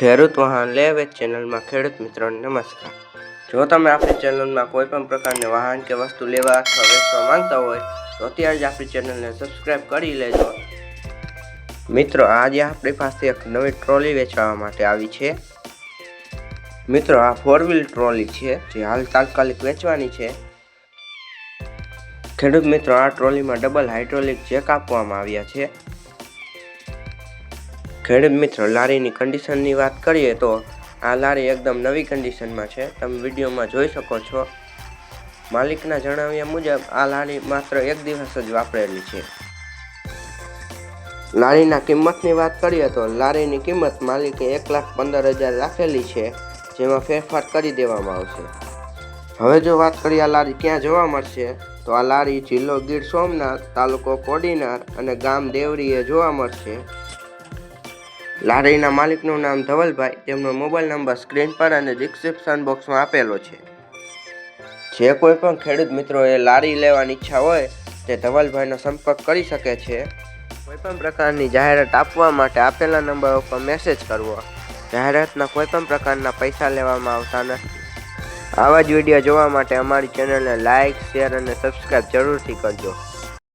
ખેડૂત વાહન લે વેચ ચેનલમાં ખેડૂત મિત્રોને નમસ્કાર। જો તમે આપણી ચેનલમાં કોઈ પણ પ્રકારની વાહન કે વસ્તુ લેવા અથવા વેચવા માંગતા હોય તો અત્યારે જ આપણી ચેનલને સબસ્ક્રાઇબ કરી લેજો। મિત્રો, આજે આપણી પાસે એક નવી ટ્રોલી વેચવા માટે આવી છે। મિત્રો, આ 4 વ્હીલ ટ્રોલી છે જે હાલ તાત્કાલિક વેચવાની છે। ખેડૂત મિત્રો, આ ટ્રોલીમાં ડબલ હાઇડ્રોલિક જેક આપવામાં આવ્યા છે। ખેડૂત મિત્રો, લારીની કન્ડિશનની વાત કરીએ તો આ લારી એકદમ નવી કન્ડિશનમાં છે। તમે વિડીયોમાં જોઈ શકો છો। માલિકના જણાવ્યા મુજબ આ લારી માત્ર 1 દિવસ જ વાપરેલી છે। લારીના કિંમતની વાત કરીએ તો લારીની કિંમત માલિકે 1,15,000 રાખેલી છે, જેમાં ફેરફાર કરી દેવામાં આવશે। હવે જો વાત કરીએ આ લારી ક્યાં જોવા મળશે તો આ લારી જિલ્લો ગીર સોમનાથ, તાલુકો કોડીનાર અને ગામ દેવરીએ જોવા મળશે। લારીના માલિકનું નામ ધવલભાઈ, તેમનો મોબાઈલ નંબર સ્ક્રીન પર અને ડિસ્ક્રિપ્શન બોક્સમાં આપેલો છે। જે કોઈ પણ ખેડૂત મિત્રોએ લારી લેવાની ઈચ્છા હોય તે ધવલભાઈનો સંપર્ક કરી શકે છે। કોઈ પણ પ્રકારની જાહેરાત આપવા માટે આપેલા નંબર ઉપર મેસેજ કરવો। જાહેરાતના કોઈ પણ પ્રકારના પૈસા લેવામાં આવતા નથી। આવા જ વિડીયો જોવા માટે અમારી ચેનલને લાઇક, શેર અને સબસ્ક્રાઇબ જરૂરથી કરજો।